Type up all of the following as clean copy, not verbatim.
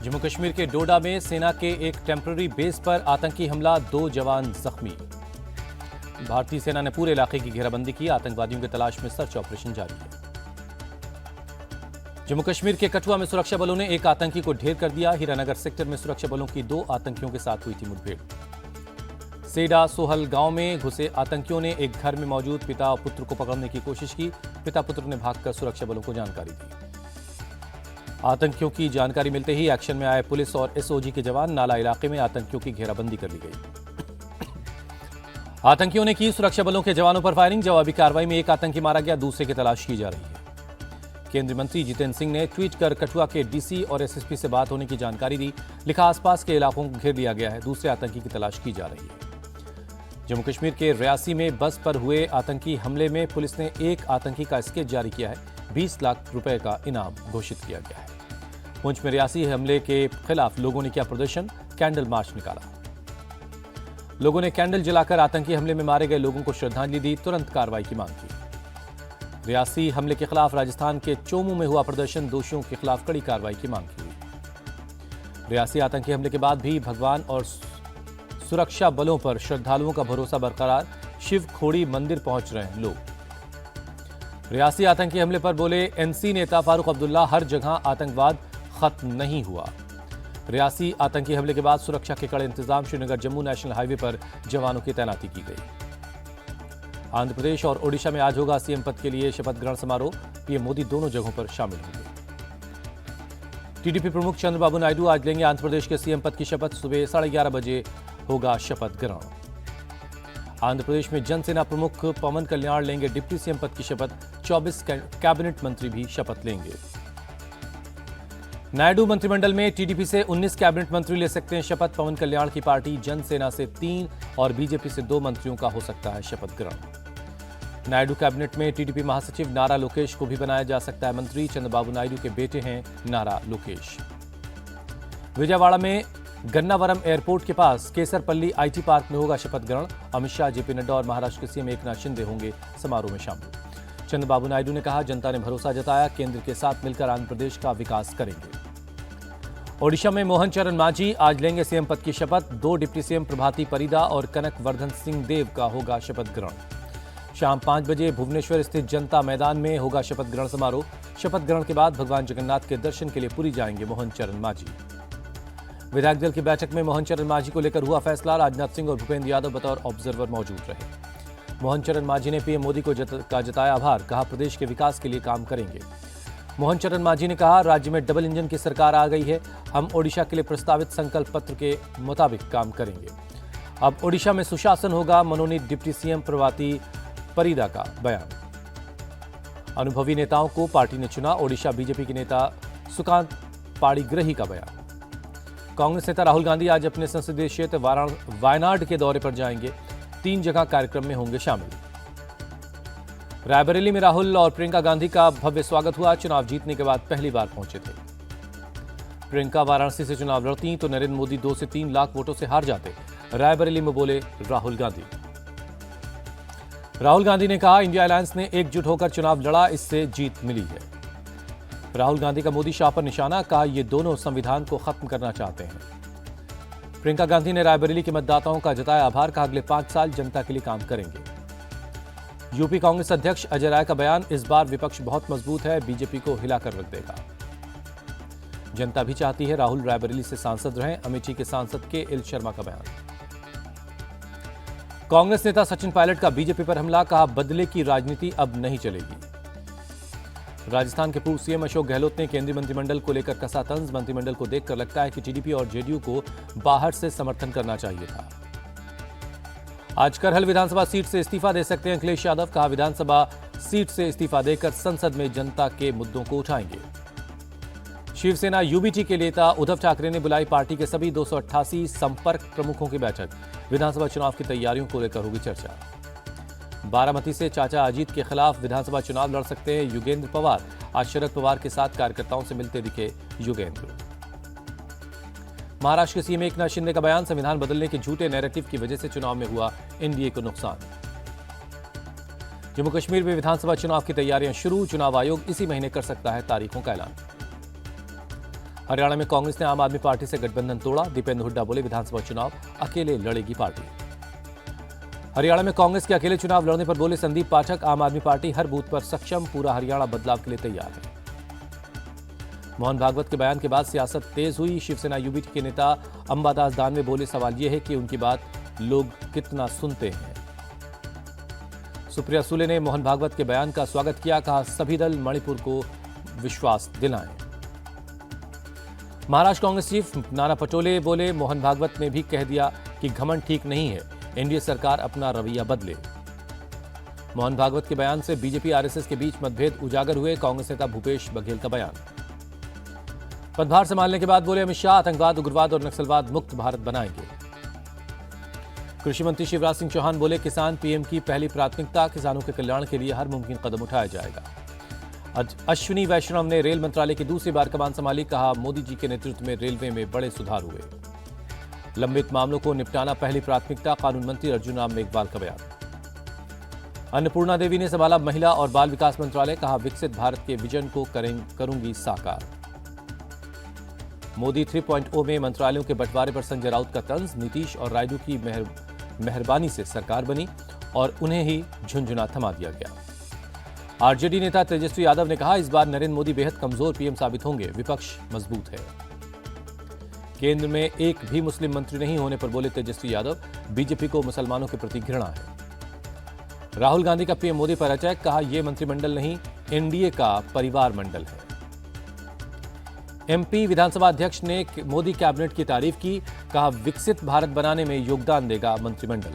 जम्मू कश्मीर के डोडा में सेना के एक टेम्पररी बेस पर आतंकी हमला, 2 जवान जख्मी। भारतीय सेना ने पूरे इलाके की घेराबंदी की, आतंकवादियों की तलाश में सर्च ऑपरेशन जारी है। जम्मू कश्मीर के कठुआ में सुरक्षा बलों ने एक आतंकी को ढेर कर दिया। हीरानगर सेक्टर में सुरक्षा बलों की 2 आतंकियों के साथ हुई थी मुठभेड़। सेडा सोहल गांव में घुसे आतंकियों ने एक घर में मौजूद पिता और पुत्र को पकड़ने की कोशिश की। पिता पुत्र ने भागकर सुरक्षा बलों को जानकारी दी। आतंकियों की जानकारी मिलते ही एक्शन में आए पुलिस और एसओजी के जवान, नाला इलाके में आतंकियों की घेराबंदी कर ली गई। आतंकियों ने की सुरक्षा बलों के जवानों पर फायरिंग। जवाबी कार्रवाई में एक आतंकी मारा गया, दूसरे की तलाश की जा रही है। केंद्रीय मंत्री जितेंद्र सिंह ने ट्वीट कर कठुआ के डीसी और एसएसपी से बात होने की जानकारी दी। लिखा, आसपास के इलाकों को घेर लिया गया है, दूसरे आतंकी की तलाश की जा रही है। जम्मू कश्मीर के रियासी में बस पर हुए आतंकी हमले में पुलिस ने एक आतंकी का स्केच जारी किया है। 20 लाख रुपए का इनाम घोषित किया गया है। पुंछ में रियासी हमले के खिलाफ लोगों ने किया प्रदर्शन, कैंडल मार्च निकाला। लोगों ने कैंडल जलाकर आतंकी हमले में मारे गए लोगों को श्रद्धांजलि दी, तुरंत कार्रवाई की मांग की। रियासी हमले के खिलाफ राजस्थान के चोमू में हुआ प्रदर्शन, दोषियों के खिलाफ कड़ी कार्रवाई की मांग की हुई। रियासी आतंकी हमले के बाद भी भगवान और सुरक्षा बलों पर श्रद्धालुओं का भरोसा बरकरार, शिव खोड़ी मंदिर पहुंच रहे हैं लोग। रियासी आतंकी हमले पर बोले एनसी नेता फारूक अब्दुल्ला, हर जगह आतंकवाद खत्म नहीं हुआ। रियासी आतंकी हमले के बाद सुरक्षा के कड़े इंतजाम, श्रीनगर जम्मू नेशनल हाईवे पर जवानों की तैनाती की गई। आंध्र प्रदेश और ओडिशा में आज होगा सीएम पद के लिए शपथ ग्रहण समारोह। पीएम मोदी दोनों जगहों पर शामिल होंगे। टीडीपी प्रमुख चंद्रबाबू नायडू आज लेंगे आंध्र प्रदेश के सीएम पद की शपथ। सुबह 11:30 बजे होगा शपथ ग्रहण। आंध्र प्रदेश में जनसेना प्रमुख पवन कल्याण लेंगे डिप्टी सीएम पद की शपथ। 24 कैबिनेट मंत्री भी शपथ लेंगे। नायडू मंत्रिमंडल में टीडीपी से 19 कैबिनेट मंत्री ले सकते हैं शपथ। पवन कल्याण की पार्टी जनसेना से 3 और बीजेपी से 2 मंत्रियों का हो सकता है शपथ ग्रहण। नायडू कैबिनेट में टीडीपी महासचिव नारा लोकेश को भी बनाया जा सकता है मंत्री। चंद्रबाबू नायडू के बेटे हैं नारा लोकेश। विजयवाड़ा में गन्नावरम एयरपोर्ट के पास केसरपल्ली आईटी पार्क में होगा शपथ ग्रहण। अमित शाह, जेपी नड्डा और महाराष्ट्र के सीएम एकनाथ शिंदे होंगे समारोह में शामिल। चंद्रबाबू नायडू ने कहा, जनता ने भरोसा जताया, केंद्र के साथ मिलकर आंध्र प्रदेश का विकास करेंगे। ओडिशा में मोहन चरण मांझी आज लेंगे सीएम पद की शपथ। 2 डिप्टी सीएम प्रभाती परिदा और कनक वर्धन सिंह देव का होगा शपथ ग्रहण। शाम 5 बजे भुवनेश्वर स्थित जनता मैदान में होगा शपथ ग्रहण समारोह। शपथ ग्रहण के बाद भगवान जगन्नाथ के दर्शन के लिए पुरी जाएंगे मोहन चरण मांझी। विधायक दल की बैठक में मोहन चरण मांझी को लेकर हुआ फैसला। राजनाथ सिंह और भूपेंद्र यादव बतौर ऑब्जर्वर मौजूद रहे। मोहन चरण मांझी ने पीएम मोदी को जताया आभार, कहा प्रदेश के विकास के लिए काम करेंगे। मोहन चरण मांझी ने कहा, राज्य में डबल इंजन की सरकार आ गई है, हम ओडिशा के लिए प्रस्तावित संकल्प पत्र के मुताबिक काम करेंगे। अब ओडिशा में सुशासन होगा, मनोनीत डिप्टी सीएम प्रभाती परिदा का बयान। अनुभवी नेताओं को पार्टी ने चुना, ओडिशा बीजेपी के नेता सुकांत पाड़ीग्रही का बयान। कांग्रेस नेता राहुल गांधी आज अपने संसदीय क्षेत्र वायनाड के दौरे पर जाएंगे। 3 जगह कार्यक्रम में होंगे शामिल। रायबरेली में राहुल और प्रियंका गांधी का भव्य स्वागत हुआ। चुनाव जीतने के बाद पहली बार पहुंचे थे। प्रियंका वाराणसी से चुनाव लड़ती तो नरेंद्र मोदी 2 से 3 लाख वोटों से हार जाते, रायबरेली में बोले राहुल गांधी। राहुल गांधी ने कहा, इंडिया अलायंस ने एकजुट होकर चुनाव लड़ा, इससे जीत मिली है। राहुल गांधी का मोदी शाह पर निशाना, कहा ये दोनों संविधान को खत्म करना चाहते हैं। प्रियंका गांधी ने रायबरेली के मतदाताओं का जताया आभार, कहा अगले 5 साल जनता के लिए काम करेंगे। यूपी कांग्रेस अध्यक्ष अजय राय का बयान, इस बार विपक्ष बहुत मजबूत है, बीजेपी को हिलाकर रख देगा। जनता भी चाहती है राहुल रायबरेली से सांसद रहें, अमेठी के सांसद के एल शर्मा का बयान। कांग्रेस नेता सचिन पायलट का बीजेपी पर हमला, कहा बदले की राजनीति अब नहीं चलेगी। राजस्थान के पूर्व सीएम अशोक गहलोत ने केंद्रीय मंत्रिमंडल को लेकर कसा तंज, मंत्रिमंडल को देखकर लगता है कि टीडीपी और जेडीयू को बाहर से समर्थन करना चाहिए था। आज करहल विधानसभा सीट से इस्तीफा दे सकते हैं अखिलेश यादव, कहा विधानसभा सीट से इस्तीफा देकर संसद में जनता के मुद्दों को उठाएंगे। शिवसेना यूबीटी के नेता उद्धव ठाकरे ने बुलाई पार्टी के सभी 288 संपर्क प्रमुखों की बैठक। विधानसभा चुनाव की तैयारियों को लेकर होगी चर्चा। बारामती से चाचा अजीत के खिलाफ विधानसभा चुनाव लड़ सकते हैं युगेंद्र पवार। आज शरद पवार के साथ कार्यकर्ताओं से मिलते दिखे युगेंद्र। महाराष्ट्र के सीएम एकनाथ शिंदे का बयान, संविधान बदलने के झूठे नैरेटिव की वजह से चुनाव में हुआ एनडीए को नुकसान। जम्मू कश्मीर में विधानसभा चुनाव की तैयारियां शुरू, चुनाव आयोग इसी महीने कर सकता है तारीखों का ऐलान। हरियाणा में कांग्रेस ने आम आदमी पार्टी से गठबंधन तोड़ा। दीपेंद्र हुड्डा बोले, विधानसभा चुनाव अकेले लड़ेगी पार्टी। हरियाणा में कांग्रेस के अकेले चुनाव लड़ने पर बोले संदीप पाठक, आम आदमी पार्टी हर बूथ पर सक्षम, पूरा हरियाणा बदलाव के लिए तैयार है। मोहन भागवत के बयान के बाद सियासत तेज हुई। शिवसेना यूबीटी के नेता अंबादास दानवे बोले, सवाल यह है कि उनकी बात लोग कितना सुनते हैं। सुप्रिया सुले ने मोहन भागवत के बयान का स्वागत किया, कहा सभी दल मणिपुर को विश्वास दिलाएं। महाराष्ट्र कांग्रेस चीफ नाना पटोले बोले, मोहन भागवत ने भी कह दिया कि घमंड ठीक नहीं है, एनडीए सरकार अपना रवैया बदले। मोहन भागवत के बयान से बीजेपी आरएसएस के बीच मतभेद उजागर हुए। कांग्रेस नेता भूपेश बघेल का बयान। पदभार संभालने के बाद बोले अमित शाह, आतंकवाद, उग्रवाद और नक्सलवाद मुक्त भारत बनाएंगे। कृषि मंत्री शिवराज सिंह चौहान बोले, किसान पीएम की पहली प्राथमिकता, किसानों के कल्याण के लिए हर मुमकिन कदम उठाया जाएगा। अश्विनी वैष्णव ने रेल मंत्रालय की दूसरी बार कमान संभाली। कहा, मोदी जी के नेतृत्व में रेलवे में बड़े सुधार हुए। लंबित मामलों को निपटाना पहली प्राथमिकता, कानून मंत्री अर्जुन राम मेघवाल का बयान। अन्नपूर्णा देवी ने संभाला महिला और बाल विकास मंत्रालय। कहा, विकसित भारत के विजन को करूंगी साकार। मोदी 3.0 में मंत्रालयों के बंटवारे पर संजय राउत का तंज। नीतीश और रायडू की मेहरबानी से सरकार बनी और उन्हें ही झुंझुना थमा दिया गया। आरजेडी नेता तेजस्वी यादव ने कहा, इस बार नरेंद्र मोदी बेहद कमजोर पीएम साबित होंगे, विपक्ष मजबूत है। केंद्र में एक भी मुस्लिम मंत्री नहीं होने पर बोले तेजस्वी यादव, बीजेपी को मुसलमानों के प्रति घृणा है। राहुल गांधी का पीएम मोदी पर अटैक। कहा, यह मंत्रिमंडल नहीं, एनडीए का परिवार मंडल है। एमपी विधानसभा अध्यक्ष ने मोदी कैबिनेट की तारीफ की। कहा, विकसित भारत बनाने में योगदान देगा मंत्रिमंडल।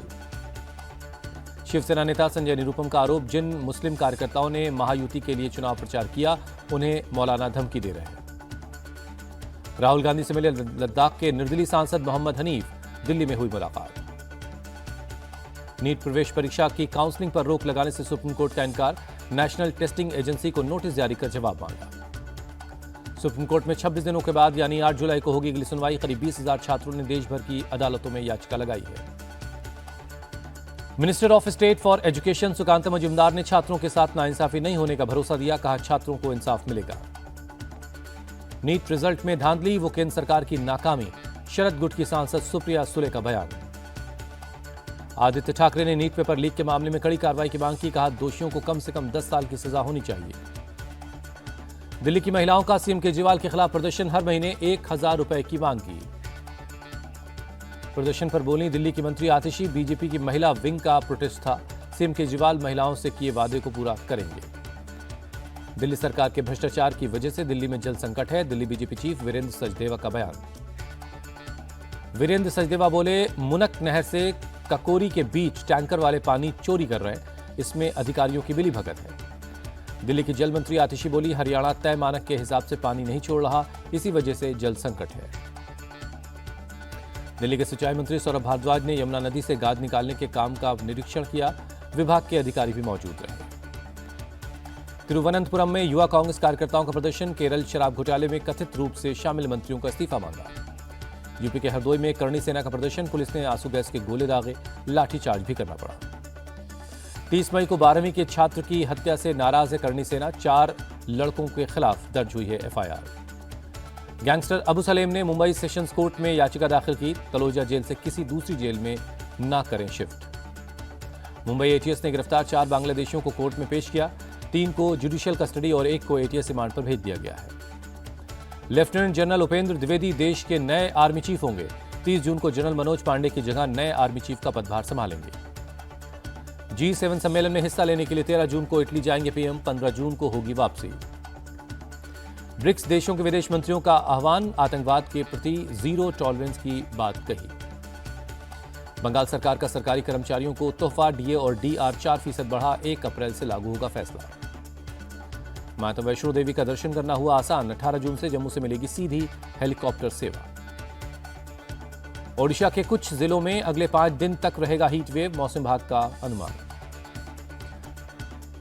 शिवसेना नेता संजय निरुपम का आरोप, जिन मुस्लिम कार्यकर्ताओं ने महायुति के लिए चुनाव प्रचार किया, उन्हें मौलाना धमकी दे रहे हैं। राहुल गांधी से मिले लद्दाख के निर्दलीय सांसद मोहम्मद हनीफ, दिल्ली में हुई मुलाकात। नीट प्रवेश परीक्षा की काउंसलिंग पर रोक लगाने से सुप्रीम कोर्ट का इनकार। नेशनल टेस्टिंग एजेंसी को नोटिस जारी कर जवाब मांगा। सुप्रीम कोर्ट में 26 दिनों के बाद यानी 8 जुलाई को होगी अगली सुनवाई। करीब 20,000 छात्रों ने देश भर की अदालतों में याचिका लगाई है। Minister of state for education Sukanta Majumdar ने छात्रों के साथ नाइंसाफी नहीं होने का भरोसा दिया। कहा, छात्रों को इंसाफ मिलेगा। नीट रिजल्ट में धांधली, वो केंद्र सरकार की नाकामी। शरद गुट की सांसद सुप्रिया सुले का बयान। आदित्य ठाकरे ने नीट पेपर लीक के मामले में कड़ी कार्रवाई की मांग की। कहा, दोषियों को कम से कम 10 साल की सजा होनी चाहिए। दिल्ली की महिलाओं का सीएम केजरीवाल के खिलाफ प्रदर्शन। हर महीने 1,000 रुपए की मांग की। प्रदर्शन पर बोली दिल्ली की मंत्री आतिशी, बीजेपी की महिला विंग का प्रोटेस्ट था। सीएम केजरीवाल महिलाओं से किए वादे को पूरा करेंगे। दिल्ली सरकार के भ्रष्टाचार की वजह से दिल्ली में जल संकट है। दिल्ली बीजेपी चीफ वीरेंद्र सचदेवा का बयान। वीरेंद्र सचदेवा बोले, मुनक नहर से ककोरी के बीच टैंकर वाले पानी चोरी कर रहे हैं, इसमें अधिकारियों की मिली भगत है। दिल्ली की जल मंत्री आतिशी बोली, हरियाणा तय मानक के हिसाब से पानी नहीं छोड़ रहा, इसी वजह से जल संकट है। दिल्ली के सिंचाई मंत्री सौरभ भारद्वाज ने यमुना नदी से गाद निकालने के काम का निरीक्षण किया। विभाग के अधिकारी भी मौजूद रहे। तिरुवनंतपुरम में युवा कांग्रेस कार्यकर्ताओं का प्रदर्शन। केरल शराब घोटाले में कथित रूप से शामिल मंत्रियों का इस्तीफा मांगा। यूपी के हरदोई में करणी सेना का प्रदर्शन। पुलिस ने आंसू गैस के गोले दागे, लाठीचार्ज भी करना पड़ा। 30 मई को 12वीं के छात्र की हत्या से नाराज है करणी सेना। 4 लड़कों के खिलाफ दर्ज हुई है एफआईआर। गैंगस्टर अबू सलेम ने मुंबई सेशंस कोर्ट में याचिका दाखिल की। तलोजा जेल से किसी दूसरी जेल में ना करें शिफ्ट। मुंबई एटीएस ने गिरफ्तार 4 बांग्लादेशियों को कोर्ट में पेश किया। 3 को जुडिशियल कस्टडी और 1 को एटीएस रिमांड पर भेज दिया गया है। लेफ्टिनेंट जनरल उपेंद्र द्विवेदी देश के नए आर्मी चीफ होंगे। 30 जून को जनरल मनोज पांडे की जगह नए आर्मी चीफ का पदभार संभालेंगे। G7 सम्मेलन में हिस्सा लेने के लिए 13 जून को इटली जाएंगे पीएम। 15 जून को होगी वापसी। ब्रिक्स देशों के विदेश मंत्रियों का आह्वान। आतंकवाद के प्रति जीरो टॉलरेंस की बात कही। बंगाल सरकार का सरकारी कर्मचारियों को तोहफा, डीए और डीआर 4% बढ़ा। 1 अप्रैल से लागू होगा फैसला। माता वैष्णो देवी का दर्शन करना हुआ आसान। 18 जून से जम्मू से मिलेगी सीधी हेलीकॉप्टर सेवा। ओडिशा के कुछ जिलों में अगले 5 दिन तक रहेगा हीट वेव, मौसम विभाग का अनुमान।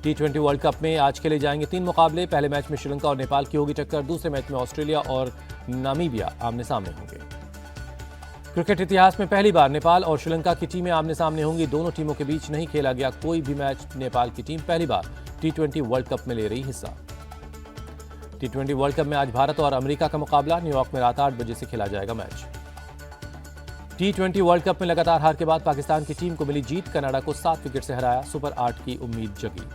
T20 वर्ल्ड कप में आज खेले जाएंगे 3 मुकाबले। पहले मैच में श्रीलंका और नेपाल की होगी टक्कर। दूसरे मैच में ऑस्ट्रेलिया और नामीबिया आमने सामने होंगे। क्रिकेट इतिहास में पहली बार नेपाल और श्रीलंका की टीमें आमने सामने होंगी। दोनों टीमों के बीच नहीं खेला गया कोई भी मैच। नेपाल की टीम पहली बार T20 वर्ल्ड कप में ले रही हिस्सा। T20 वर्ल्ड कप में आज भारत और अमेरिका का मुकाबला। न्यूयॉर्क में रात 8 बजे से खेला जाएगा मैच। T20 वर्ल्ड कप में लगातार हार के बाद पाकिस्तान की टीम को मिली जीत। कनाडा को 7 विकेट से हराया। सुपर 8 की उम्मीद जगी।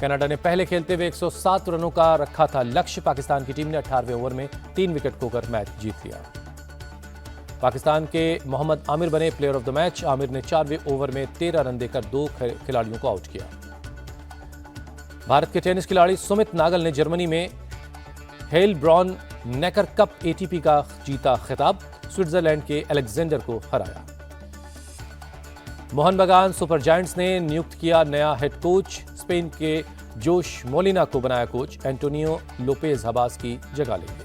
कनाडा ने पहले खेलते हुए 107 रनों का रखा था लक्ष्य। पाकिस्तान की टीम ने 18वें ओवर में 3 विकेट खोकर मैच जीत लिया। पाकिस्तान के मोहम्मद आमिर बने player of the match. Aamir ने 4वें ओवर में 13 रन देकर 2 खिलाड़ियों को आउट किया। भारत के टेनिस खिलाड़ी सुमित नागल ने जर्मनी में हेलब्रॉन नेकर कप एटीपी का जीता खिताब। स्विट्जरलैंड के अलेक्जेंडर को हराया। मोहन बगान सुपर जायंट्स ने नियुक्त किया नया हेड कोच। स्पेन के जोश मोलिना को बनाया कोच। एंटोनियो लोपेज हबास की जगह लेंगे।